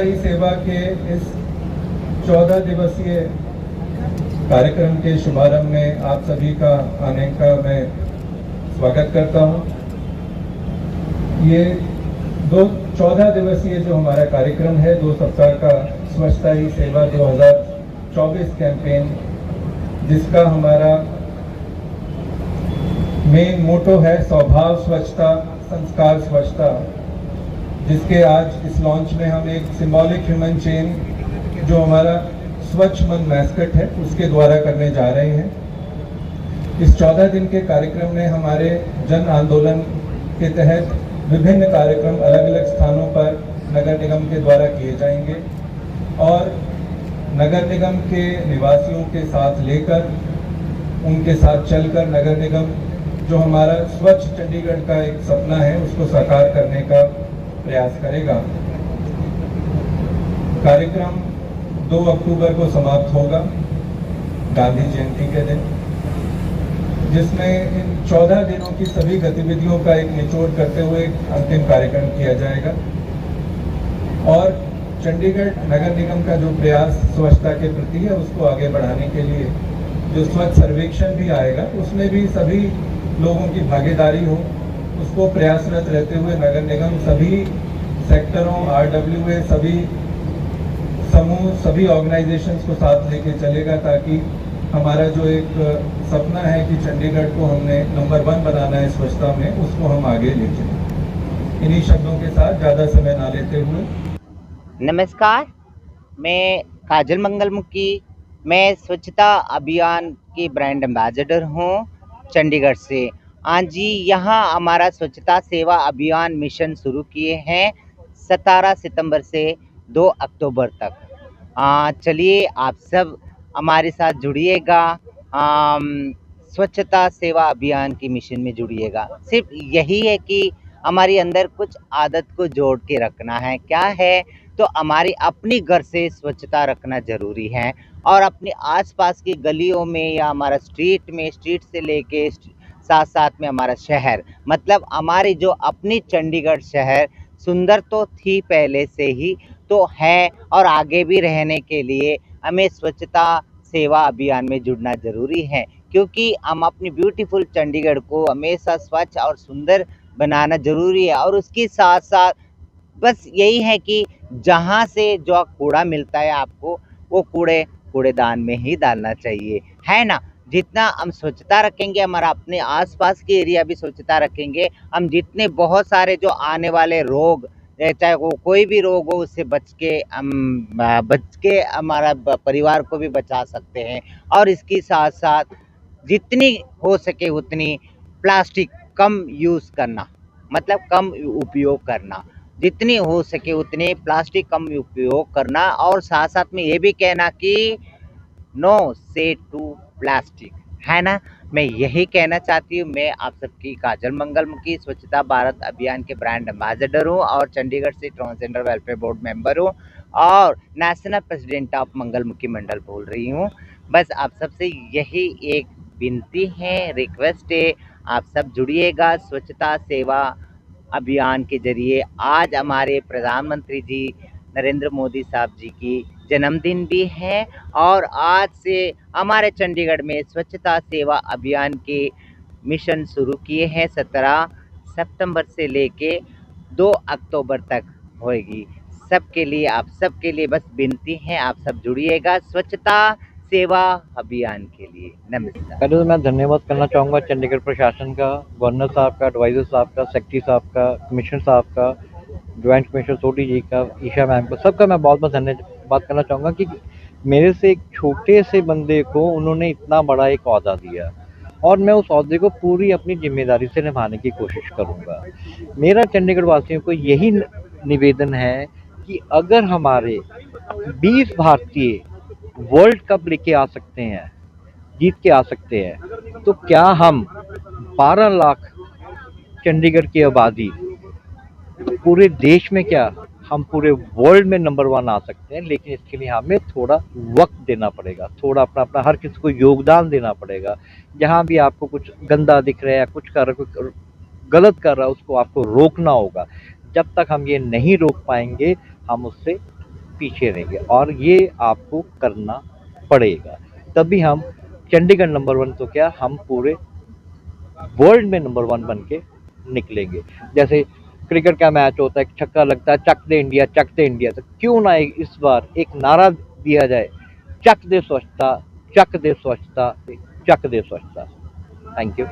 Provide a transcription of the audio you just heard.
ही सेवा के इस 14 दिवसीय कार्यक्रम के शुभारंभ में आप सभी का आने का मैं स्वागत करता हूं। ये 14 दिवसीय जो हमारा कार्यक्रम है, 2 सप्ताह का स्वच्छता ही सेवा 2024 कैंपेन, जिसका हमारा मेन मोटो है स्वभाव स्वच्छता, संस्कार स्वच्छता, जिसके आज इस लॉन्च में हम एक सिंबॉलिक ह्यूमन चेन जो हमारा स्वच्छ मन मैस्कट है उसके द्वारा करने जा रहे हैं। इस 14 दिन के कार्यक्रम में हमारे जन आंदोलन के तहत विभिन्न कार्यक्रम अलग अलग स्थानों पर नगर निगम के द्वारा किए जाएंगे और नगर निगम के निवासियों के साथ लेकर उनके साथ चलकर नगर निगम जो हमारा स्वच्छ चंडीगढ़ का एक सपना है उसको साकार करने का प्रयास करेगा। कार्यक्रम 2 अक्टूबर को समाप्त होगा, गांधी जयंती के दिन, जिसमें इन 14 दिनों की सभी गतिविधियों का एक निचोड़ करते हुए अंतिम कार्यक्रम किया जाएगा। और चंडीगढ़ नगर निगम का जो प्रयास स्वच्छता के प्रति है उसको आगे बढ़ाने के लिए जो स्वच्छ सर्वेक्षण भी आएगा उसमें भी सभी लोगों की भागीदारी हो, उसको प्रयासरत रहते हुए नगर निगम सभी सेक्टरों, RWA, सभी समूह, सभी ऑर्गेनाइजेशंस को साथ लेके चलेगा ताकि हमारा जो एक सपना है कि चंडीगढ़ को हमने नंबर 1 बनाना है स्वच्छता में, उसको हम आगे ले चलें। इन्हीं शब्दों के साथ ज़्यादा समय ना लेते हुए नमस्कार, मैं काजल मंगलमुखी, मैं स्वच्छता अभियान की ब्रांड एम्बेसडर हूँ चंडीगढ़ से। हाँ जी, यहाँ हमारा स्वच्छता सेवा अभियान मिशन शुरू किए हैं 17 सितंबर से 2 अक्टूबर तक। चलिए आप सब हमारे साथ जुड़िएगा, स्वच्छता सेवा अभियान की मिशन में जुड़िएगा। सिर्फ यही है कि हमारे अंदर कुछ आदत को जोड़ के रखना है। क्या है तो हमारी अपनी घर से स्वच्छता रखना ज़रूरी है और अपने आसपास की गलियों में या हमारा स्ट्रीट से लेके साथ साथ में हमारा शहर, मतलब हमारी जो अपनी चंडीगढ़ शहर सुंदर तो थी पहले से ही, तो है और आगे भी रहने के लिए हमें स्वच्छता सेवा अभियान में जुड़ना ज़रूरी है, क्योंकि हम अपनी ब्यूटीफुल चंडीगढ़ को हमेशा स्वच्छ और सुंदर बनाना ज़रूरी है। और उसके साथ साथ बस यही है कि जहाँ से जो कूड़ा मिलता है आपको, वो कूड़ेदान में ही डालना चाहिए, है ना। जितना हम स्वच्छता रखेंगे, हमारा अपने आसपास के एरिया भी स्वच्छता रखेंगे, हम जितने बहुत सारे जो आने वाले रोग, चाहे वो कोई भी रोग हो, उससे बच के हमारा परिवार को भी बचा सकते हैं। और इसके साथ साथ जितनी हो सके उतनी प्लास्टिक कम यूज़ करना, मतलब कम उपयोग करना, जितनी हो सके उतने प्लास्टिक कम उपयोग करना। और साथ साथ में ये भी कहना कि नो से टू प्लास्टिक, है ना। मैं यही कहना चाहती हूँ। मैं आप सबकी काजल मंगलमुखी, स्वच्छता भारत अभियान के ब्रांड एम्बेसडर हूँ और चंडीगढ़ से ट्रांसजेंडर वेलफेयर बोर्ड मेंबर हूँ और नेशनल प्रेसिडेंट ऑफ मंगलमुखी मंडल बोल रही हूँ। बस आप सबसे यही एक विनती है, रिक्वेस्ट है, आप सब जुड़िएगा स्वच्छता सेवा अभियान के जरिए। आज हमारे प्रधानमंत्री जी नरेंद्र मोदी साहब जी की जन्मदिन भी है और आज से हमारे चंडीगढ़ में स्वच्छता सेवा अभियान के मिशन शुरू किए हैं। 17 सितंबर से लेके 2 अक्टूबर तक होएगी। सबके लिए, आप सबके लिए बस विनती है, आप सब जुड़िएगा स्वच्छता सेवा अभियान के लिए। नमस्कार। पहले तो मैं धन्यवाद करना चाहूँगा चंडीगढ़ प्रशासन का, गवर्नर साहब का, एडवाइज़र साहब का, सेक्रेटरी साहब का, कमिश्नर साहब का, ज्वाइंट कमिश्नर सोटी जी का, ईशा मैम को, सबका मैं बहुत बहुत धन्यवाद करना चाहूँगा कि मेरे से एक छोटे से बंदे को उन्होंने इतना बड़ा एक ओहदा दिया और मैं उस ओहदे को पूरी अपनी जिम्मेदारी से निभाने की कोशिश करूँगा। मेरा चंडीगढ़ वासियों को यही निवेदन है कि अगर हमारे 20 भारतीय वर्ल्ड कप लेके आ सकते हैं, जीत के आ सकते हैं, तो क्या हम 12 लाख चंडीगढ़ की आबादी पूरे देश में, क्या हम पूरे वर्ल्ड में नंबर 1 आ सकते हैं। लेकिन इसके लिए हमें थोड़ा वक्त देना पड़ेगा, थोड़ा अपना हर किसी को योगदान देना पड़ेगा। जहाँ भी आपको कुछ गंदा दिख रहा है, कुछ गलत कर रहा है, उसको आपको रोकना होगा। जब तक हम ये नहीं रोक पाएंगे, हम उससे पीछे रहेंगे और ये आपको करना पड़ेगा, तभी हम चंडीगढ़ नंबर 1 तो क्या हम पूरे वर्ल्ड में नंबर 1 बन के निकलेंगे। जैसे क्रिकेट का मैच होता है, छक्का लगता है, चक दे इंडिया, तो क्यों ना इस बार एक नारा दिया जाए, चक दे स्वच्छता, चक दे स्वच्छता, चक दे स्वच्छता। Thank you.